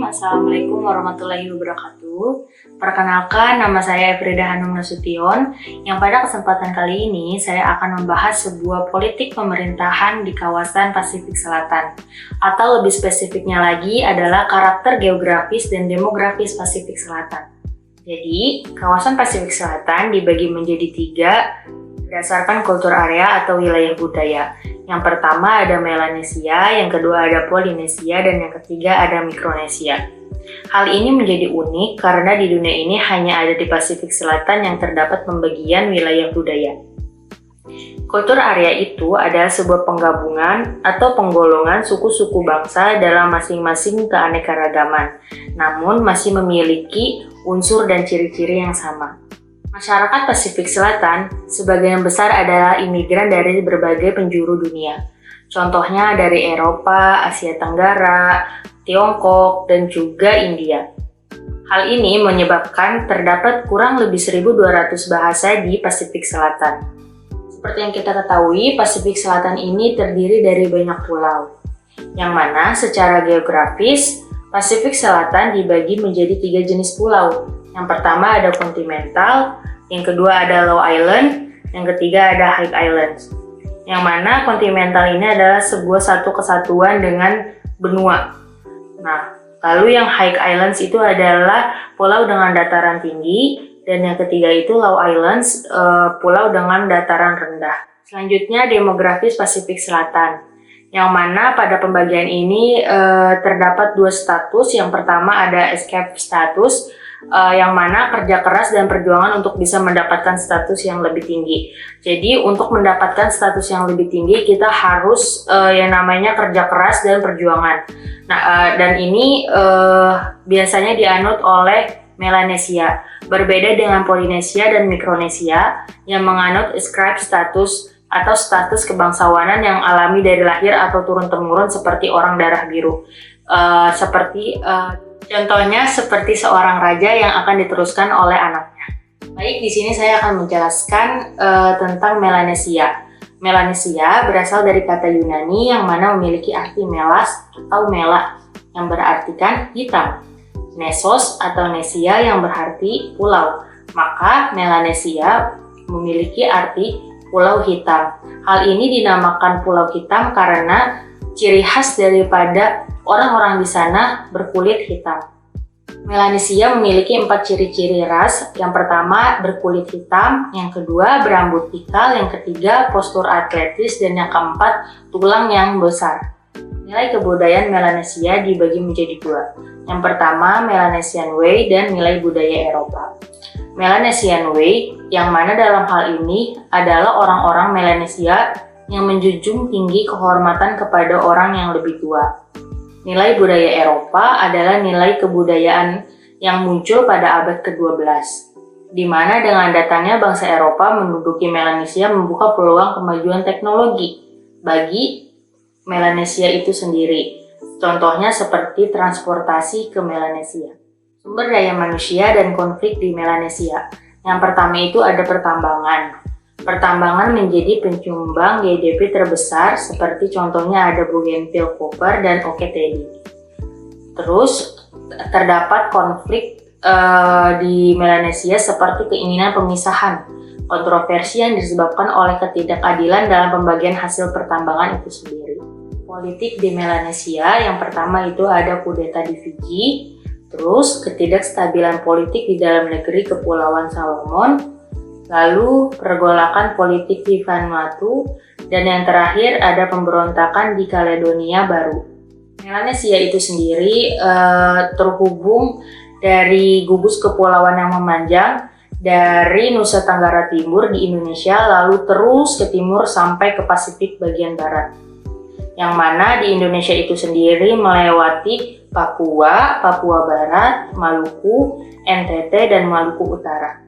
Assalamualaikum warahmatullahi wabarakatuh. Perkenalkan, nama saya Efrida Hanum Nasution, yang pada kesempatan kali ini saya akan membahas sebuah politik pemerintahan di kawasan Pasifik Selatan, atau lebih spesifiknya lagi adalah karakter geografis dan demografis Pasifik Selatan. Jadi, kawasan Pasifik Selatan dibagi menjadi 3 berdasarkan kultur area atau wilayah budaya. Yang pertama ada Melanesia, yang kedua ada Polinesia, dan yang ketiga ada Mikronesia. Hal ini menjadi unik karena di dunia ini hanya ada di Pasifik Selatan yang terdapat pembagian wilayah budaya. Kultur area itu adalah sebuah penggabungan atau penggolongan suku-suku bangsa dalam masing-masing keanekaragaman, namun masih memiliki unsur dan ciri-ciri yang sama. Masyarakat Pasifik Selatan sebagian besar adalah imigran dari berbagai penjuru dunia. Contohnya dari Eropa, Asia Tenggara, Tiongkok, dan juga India. Hal ini menyebabkan terdapat kurang lebih 1.200 bahasa di Pasifik Selatan. Seperti yang kita ketahui, Pasifik Selatan ini terdiri dari banyak pulau, yang mana secara geografis, Pasifik Selatan dibagi menjadi 3 jenis pulau. Yang pertama ada kontinental, yang kedua ada low island, yang ketiga ada high islands. Yang mana kontinental ini adalah sebuah satu kesatuan dengan benua. Nah, lalu yang high islands itu adalah pulau dengan dataran tinggi, dan yang ketiga itu low islands, pulau dengan dataran rendah. Selanjutnya demografis Pasifik Selatan, yang mana pada pembagian ini terdapat 2 status. Yang pertama ada escape status, yang mana kerja keras dan perjuangan untuk bisa mendapatkan status yang lebih tinggi. Jadi untuk mendapatkan status yang lebih tinggi kita harus yang namanya kerja keras dan perjuangan. Nah, dan ini biasanya dianut oleh Melanesia, berbeda dengan Polinesia dan Mikronesia yang menganut escape status atau status kebangsawanan yang alami dari lahir atau turun-temurun seperti orang darah biru. Contohnya seperti seorang raja yang akan diteruskan oleh anaknya. Baik, di sini saya akan menjelaskan tentang Melanesia. Melanesia berasal dari kata Yunani yang mana memiliki arti melas atau mela, yang berartikan hitam. Nesos atau Nesia yang berarti pulau. Maka Melanesia memiliki arti pulau hitam. Hal ini dinamakan pulau hitam karena ciri khas daripada orang-orang di sana berkulit hitam. Melanesia memiliki 4 ciri-ciri ras. Yang pertama berkulit hitam, yang kedua berambut ikal, yang ketiga postur atletis, dan yang keempat tulang yang besar. Nilai kebudayaan Melanesia dibagi menjadi 2. Yang pertama Melanesian Way dan nilai budaya Eropa. Melanesian Way yang mana dalam hal ini adalah orang-orang Melanesia yang menjunjung tinggi kehormatan kepada orang yang lebih tua. Nilai budaya Eropa adalah nilai kebudayaan yang muncul pada abad ke-12, di mana dengan datangnya bangsa Eropa menduduki Melanesia membuka peluang kemajuan teknologi bagi Melanesia itu sendiri. Contohnya seperti transportasi ke Melanesia. Sumber daya manusia dan konflik di Melanesia. Yang pertama itu ada pertambangan. Pertambangan menjadi penyumbang GDP terbesar, seperti contohnya ada Bougainville Copper dan OKTD. Terus terdapat konflik di Melanesia seperti keinginan pemisahan, kontroversi yang disebabkan oleh ketidakadilan dalam pembagian hasil pertambangan itu sendiri. Politik di Melanesia, yang pertama itu ada kudeta di Fiji, terus ketidakstabilan politik di dalam negeri Kepulauan Solomon, lalu pergolakan politik di Vanuatu, dan yang terakhir ada pemberontakan di Kaledonia Baru. Melanesia itu sendiri terhubung dari gugus kepulauan yang memanjang dari Nusa Tenggara Timur di Indonesia, lalu terus ke timur sampai ke Pasifik bagian barat. Yang mana di Indonesia itu sendiri melewati Papua, Papua Barat, Maluku, NTT, dan Maluku Utara.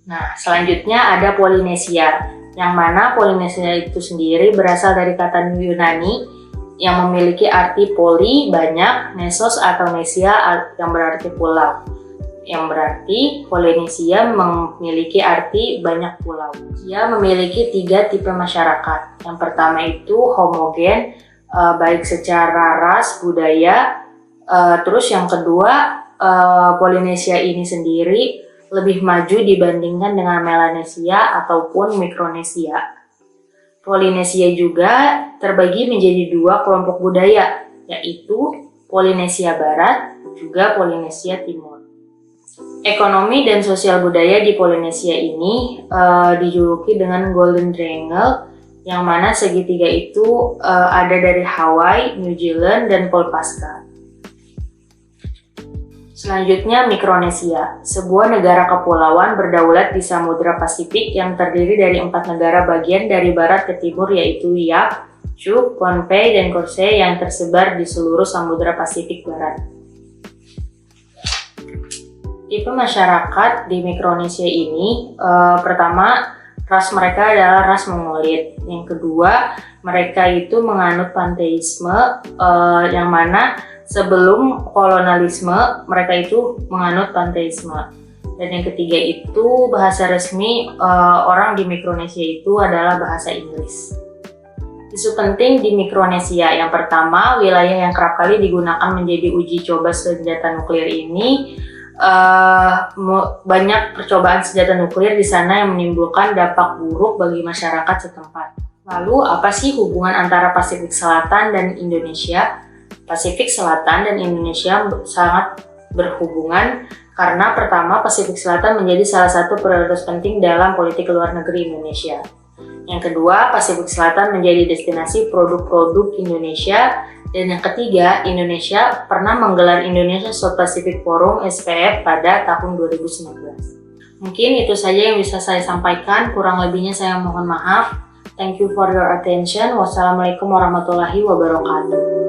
Nah, selanjutnya ada Polinesia, yang mana Polinesia itu sendiri berasal dari kata Yunani yang memiliki arti poli, banyak, nesos atau nesia yang berarti pulau. Yang berarti Polinesia memiliki arti banyak pulau. Ia memiliki 3 tipe masyarakat. Yang pertama itu homogen, baik secara ras, budaya, Terus yang kedua, Polinesia ini sendiri lebih maju dibandingkan dengan Melanesia ataupun Mikronesia. Polinesia juga terbagi menjadi dua kelompok budaya, yaitu Polinesia Barat juga Polinesia Timur. Ekonomi dan sosial budaya di Polinesia ini dijuluki dengan Golden Triangle, yang mana segitiga itu ada dari Hawaii, New Zealand, dan Polpaska. Selanjutnya Mikronesia, sebuah negara kepulauan berdaulat di Samudra Pasifik yang terdiri dari 4 negara bagian dari barat ke timur, yaitu Yap, Chuuk, Pohnpei, dan Korse yang tersebar di seluruh Samudra Pasifik Barat. Tipe masyarakat di Mikronesia ini, pertama, ras mereka adalah ras Mongolit. Yang kedua, mereka itu menganut panteisme, yang mana sebelum kolonialisme mereka itu menganut panteisme. Dan yang ketiga itu bahasa resmi orang di Mikronesia itu adalah bahasa Inggris. Isu penting di Mikronesia, yang pertama, wilayah yang kerap kali digunakan menjadi uji coba senjata nuklir ini, banyak percobaan senjata nuklir di sana yang menimbulkan dampak buruk bagi masyarakat setempat. Lalu apa sih hubungan antara Pasifik Selatan dan Indonesia? Pasifik Selatan dan Indonesia sangat berhubungan karena pertama, Pasifik Selatan menjadi salah satu prioritas penting dalam politik luar negeri Indonesia. Yang kedua, Pasifik Selatan menjadi destinasi produk-produk Indonesia. Dan yang ketiga, Indonesia pernah menggelar Indonesia South Pacific Forum SPF pada tahun 2019. Mungkin itu saja yang bisa saya sampaikan, kurang lebihnya saya mohon maaf. Thank you for your attention. Wassalamualaikum warahmatullahi wabarakatuh.